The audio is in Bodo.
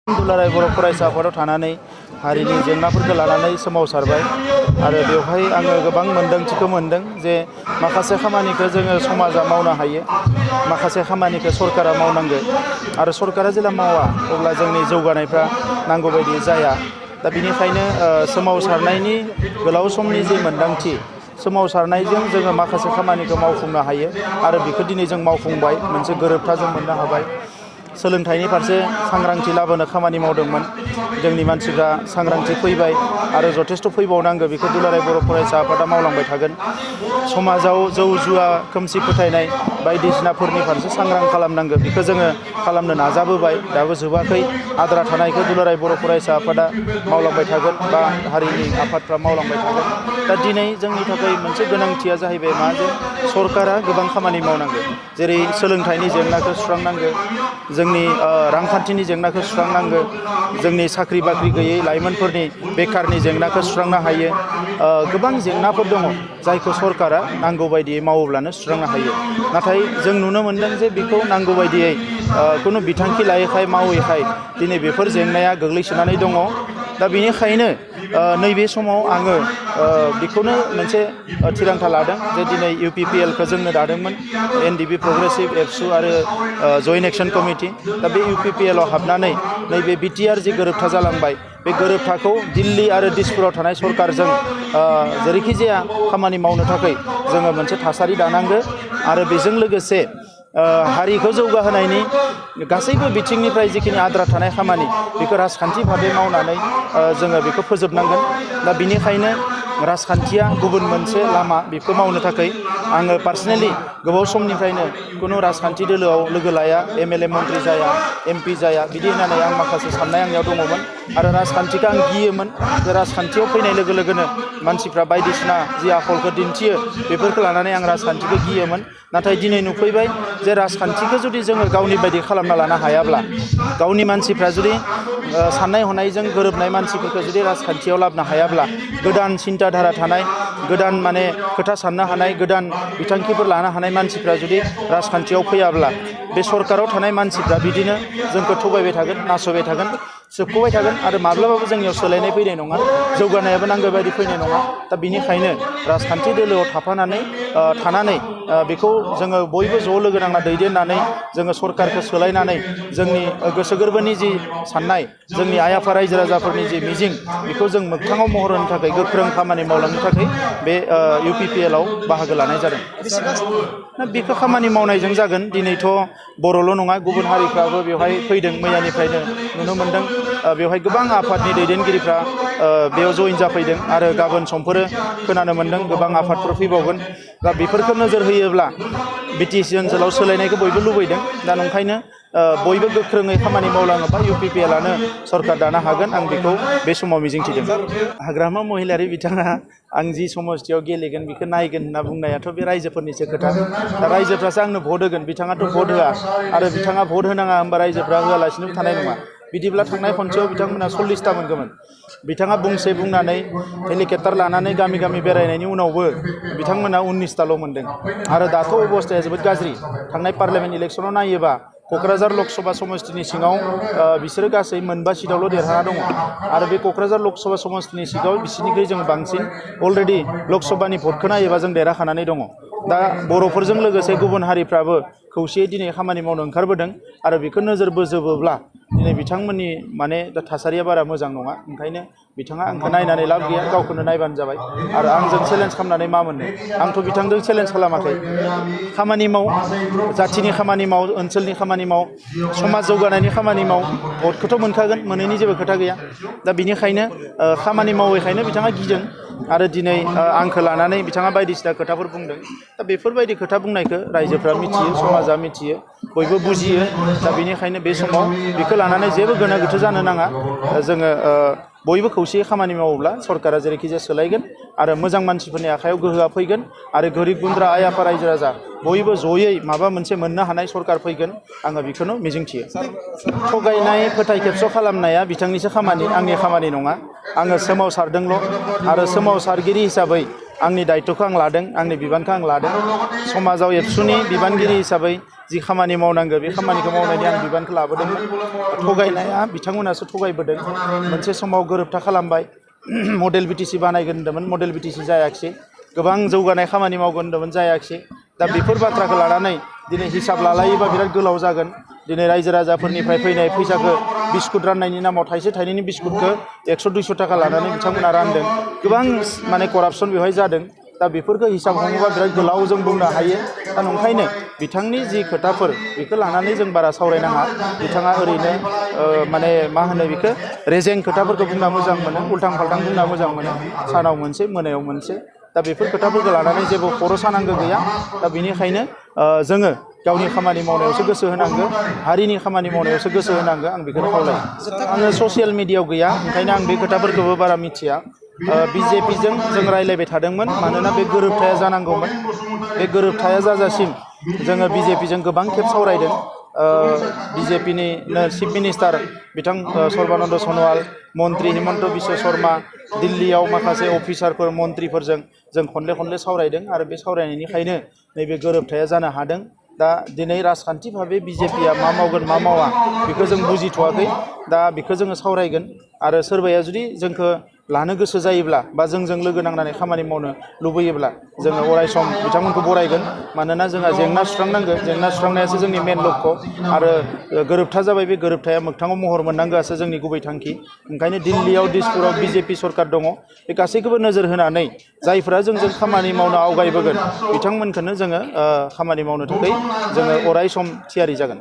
दुलाराय बर' फरायसा आफादाव थानानै हारिनि जेंनाफोरखौ लानानै सोमावसारबाय आरो बेवहाय आङो गोबां मोनदांथिखौ मोनदों जे माखासे खामानिखौ जोङो समाजा मावनो हायो, माखासे खामानिखौ सरकारा मावनांगौ आरो सरकारा जेला मावा अब्ला जोंनि जौगानायफ्रा नांगौ बायदि जाया। दा बिनिखायनो सोमावसारनायनि गोलाव समनि जे मोनदांथि, सोमावसारनायजों जोङो माखासे खामानिखौ मावफुंनो हायो आरो बेखौ दिनै जों मावफुंबाय, मोनसे गोरोबथा जों मोननो हाबाय। सोलोंथाइनि फारसे सांग्रांथि लाबोनो खामानि मावदोंमोन, जोंनि मानसिफ्रा सांग्रांथि फैबाय आरो जथेस्थ' फैबावनांगौ, बेखौ दुलाराय बर' फरायसा आफादा मावलांबाय थागोन। समाजाव जौ जुवा खोमसि फोथायनाय बायदिसिनाफोरनि फारसे सांग्रां खालामनांगौ, बेखौ जोङो खालामनो नाजाबोबाय, दाबो जोबाखै। आद्रा थानायखौ दुलाराय बर' फरायसा आफादा मावलांबाय थागोन बा हारिनि आफादफ्रा मावलांबाय थागोन। दा दिनै जोंनि थाखाय मोनसे गोनांथिया जाहैबाय मा, जे सरकारा गोबां खामानि मावनांगौ, जेरै सोलोंथाइनि जेंनाखौ सुस्रांनांगौ, जोंनि रांखान्थिनि जेंनाखौ सुस्रांनांगौ, जोंनि साख्रि बाख्रि गैयै लाइमोनफोरनि बेखारनि जेंनाखौ सुस्रांनो हायो। गोबां जेंनाफोर दङ जायखौ सरकारा नांगौ बायदियै मावोब्लानो सुस्रांनो हायो। नाथाय जों नुनो मोनदों जे बेखौ नांगौ बायदियै खुनु बिथांखि लायैखाय मावैखाय दिनै बेफोर जेंनाया गोग्लैसोनानै दङ। दा बेनिखायनो नैबे समाव आङो बेखौनो मोनसे थिरांथा लादों जे दिनै UPPL-खौ जोंनो दादोंमोन, NDP प्रग्रेसिभ एबसु आरो जयेन्ट एक्सन कमिटि। दा बे UPPL-आव हाबनानै नैबे BTR जि गोरोबथा जालांबाय, बे गोरोबथाखौ दिल्ली आरो दिसपुराव थानाय सरकारजों जेरैखि जाया खामानि मावनो थाखाय जोङो मोनसे थासारि दानांगौ आरो बेजों लोगोसे हारिखौ जौगाहोनायनि गासैबो बिथिंनिफ्राय जिखिनि आद्रा थानाय खामानि, बेखौ राजखान्थि भाबै मावनानै जोङो बेखौ फोजोबनांगोन। दा बिनिखायनो राजखान्थिया गुबुन मोनसे लामा, बेखौ मावनो थाखाय आङो पार्सनेलि गोबाव समनिफ्रायनो खुनु राजखान्थि दोलोआव लोगो लाया, MLA मन्थ्रि जाया, MP जाया, बिदि होननानै आं माखासे साननाय आंनियाव दङमोन आरो राजखान्थिखौ आं गियोमोन। जे राजखान्थियाव फैनाय लोगो लोगोनो मानसिफ्रा बायदिसिना जि आखलखौ दिन्थियो, बेफोरखौ लानानै आं राजखान्थिखौ गियोमोन। नाथाय दिनै नुफैबाय जे राजखान्थिखौ जुदि जोङो गावनि बायदि खालामना लानो हायाब्ला, गावनि मानसिफ्रा जुदि साननाय हनायजों गोरोबनाय मानसिफोरखौ जुदि राजखान्थियाव लाबोनो हायाब्ला, गोदान सिन्ताधारा थानाय, गोदान खोथा साननो हानाय, गोदान बिथांखिफोर लानो हानाय मानसिफ्रा जुदि राजखान्थियाव फैयाब्ला, बे सरकाराव थानाय मानसिफ्रा बिदिनो जोंखौ थगायबाय थागोन, नासयबाय थागोन, सोबख'बाय थागोन आरो माब्लाबाबो जोंनियाव सोलायनाय फैनाय नङा, जौगानायाबो नांगौ बायदि फैनाय नङा। दा बिनिखायनो राजखान्थि दोलोआव थानानै बेखौ जोङो बयबो ज' लोगो नांना दैदेननानै जोङो सरकारखौ सोलायनानै जोंनि गोसो गोरबोनि जि साननाय, जोंनि आइ आफा रायजो राजाफोरनि जि मिजिं, बेखौ जों मोगथाङाव महर होनो थाखाय गोख्रों खामानि मावलांनो थाखाय बे UPPL-आव बाहागो लानाय जादों। दा बेखौ खामानि मावनायजों जागोन। दिनैथ' बर'ल' नङा, गुबुन हारिफ्राबो बेवहाय फैदों, मैयानिफ्रायनो नुनो मोन्दों। बेवहाय गोबां आफादनि दैदेनगिरिफ्रा बेयाव जइन जाफैदों आरो गाबोन समफोरो खोनानो मोन्दों गोबां आफादफोर फैबावगोन। दा बेफोरखौ नोजोर होयोब्ला BTC ओनसोलाव सोलायनायखौ बयबो लुबैदों। दा नंखायनो बयबो गोख्रोङै खामानि मावलाङोबा UPPL-आनो सरकार दानो हागोन, आं बेखौ बे समाव मिजिंथिदों। हाग्रामा महिलारि बिथाङा आं जि समस्थियाव गेलेगोन बेखौ नायगोन होनना बुंनायाथ' बे रायजोफोरनिसो खोथा। दा रायजोफ्रासो आंनो भट होगोन, बिथाङाथ' भट होआ आरो बिथाङा भट होनाङा होनबा रायजोफ्रा होआलासिनोबो थानाय नङा। बिदिब्ला थांनाय खनसेयाव बिथांमोना 40टा मोनगौमोन। बिथाङा बुंनानै हेलिकप्टार लानानै गामि गामि बेरायनायनि उनावबो बिथांमोना 19टाल' मोनदों आरो दाथ' अबस्थाया जोबोद गाज्रि। थांनाय पार्लियामेन्ट इलेक्सनाव नायोबा क'क्राझार लकसभा समस्तिनि सिङाव बिसोरो गासै 4 सिटआवल' देरहाना दङ आरो बे क'क्राझार लकसभा समस्तिनि सिङाव बिसोरनिख्रुइ जों बांसिन अलरेडि लकसभानि भटखौ नायोबा जों देरहाखानानै दङ। दा बर'फोरजों लोगोसे गुबुन हारिफ्राबो खौसेयै दिनै खामानि मावनो ओंखारबोदों आरो बेखौ नोजोर बोजोबोब्ला दिनै बिथांमोननि दा थासारिया बारा मोजां नङा। ओंखायनो बिथाङा आंखौ नायनानै लाब गैया, गावखौनो नायबानो जाबाय आरो आंजों चेलेन्ज खालामनानै मा मोननो। आंथ' बिथांजों चेलेन्ज खालामाखै। खामानि माव, जाथिनि खामानि माव, ओनसोलनि खामानि माव, समाज जौगानायनि खामानि माव, भटखौथ' मोनखागोन, मोनैनि जेबो खोथा गैया। दा बिनिखायनो खामानि मावैखायनो बिथाङा गिदों आरो दिनै आंखौ लानानै बिथाङा बायदिसिना खोथाफोर बुंदों। दा बेफोरबायदि खोथा बुंनायखौ रायजोफ्रा मिथियो, समाजा मिथियो, बयबो बुजियो। दा बेनिखायनो बे समाव बेखौ लानानै जेबो गोनो गोथो जानो नाङा। जोङो बयबो खौसेयै खामानि मावोब्ला सरकारा जेरैखि जाया सोलायगोन आरो मोजां मानसिफोरनि आखायाव गोहोआ फैगोन आरो गोरिब गुन्द्रा आइ आफा रायजो राजा बयबो जयै माबा मोनसे मोननो हानाय सरकार फैगोन, आङो बेखौनो मिजिंथियो। थगायनाय, फोथाय खेबस' खालामनाया बिथांनिसो खामानि, आंनि खामानि नङा। आङो सोमावसारदोंल' आरो सोमावसारगिरि हिसाबै आंनि दायित्वखौ आं लादों, आंनि बिबानखौ आं लादों। समाजाव एबसुनि बिबानगिरि हिसाबै जि खामानि मावनांगौ बे खामानिखौ मावनायनि आं बिबानखौ लाबोदोंमोन। थगायनाया बिथांमोनासो थगायबोदों। मोनसे समाव गोरोबथा खालामबाय मडेल बिटिसि बानायगोन होन्दोंमोन, मडेल बिटिसि जायाखिसै। गोबां जौगानाय खामानि मावगोन होन्दोंमोन, जायाखिसै। दा बेफोर बाथ्राखौ लानानै दिनै हिसाब लालायोबा बिराद गोलाव जागोन। दिनै रायजो राजाफोरनिफ्राय फैनाय फैसाखौ बिस्कुट राननायनि नामाव थाइसे थाइनैनि बिस्कुटखौ 100-200 थाखा लानानै बिथांमोना रानदों। गोबां माने करापसन बेवहाय जादों। दा बेफोरखौ हिसाब हमोबा बिराद गोलाव जों बुंनो हायो। दा नंखायनो बिथांनि जि खोथाफोर बेखौ लानानै जों बारा सावरायनाङा। बिथाङा ओरैनो माने मा होनो बेखौ रेजें खोथाफोरखौ बुंना मोजां मोनो, उल्थां फाल्थां बुंना मोजां मोनो, सानाव मोनसे मोनायाव मोनसे। दा बेफोर खोथाफोरखौ लानानै जेबो खर' सानांगौ गैया। दा बेनिखायनो जोङो गावनि खामानि मावनायावसो गोसो होनांगौ, हारिनि खामानि मावनायावसो गोसो होनांगौ, आं बेखौनो खावलायो। आङो ससियेल मिडियायाव गैया, ओंखायनो आं बे खोथाफोरखौबो बारा मिथिया। बिजेपिजों जों रायज्लायबाय थादोंमोन, मानोना बे गोरोबथाया जानांगौमोन। बे गोरोबथाया जाजासिम जोङो बिजेपिजों गोबां खेब सावरायदों। बिजेपिनिनो चिफ मिनिस्टार बिथां सर्बानन्द सन'वाल, मन्त्रि हिमन्त बिश्व शर्मा, दिल्लीयाव माखासे अफिसारफोर मन्त्रिफोरजों जों खनले सावरायदों आरो बे सावरायनायनिखायनो नैबे गोरोबथाया जानो हादों। दा दिनै राजखान्थि भाबै बिजेपिया मा मावगोन मा मावा बेखौ जों बुजिथ'वाखै। दा बेखौ जोङो सावरायगोन आरो सोरबाया जुदि जोंखौ लानो गोसो जायोब्ला बा जोंजों लोगो नांनानै खामानि मावनो लुबैयोब्ला जोङो अरायसम बिथांमोनखौ बरायगोन। मानोना जोंहा जेंना सुस्रांनांगौ, जेंना सुस्रांनायासो जोंनि मेन लक्ष्य। आरो गोरोबथा जाबाय, बे गोरोबथाया मोगथाङाव महर मोननांगौआसो जोंनि गुबै थांखि। ओंखायनो दिल्लीयाव दिसपुराव बिजेपि सरकार दङ। बे गासैखौबो नोजोर होनानै जायफोरा जोंजों खामानि मावनो आवगायबोगोन बिथांमोनखौनो जोङो खामानि मावनो थाखाय जोङो अराय सम थियारि जागोन।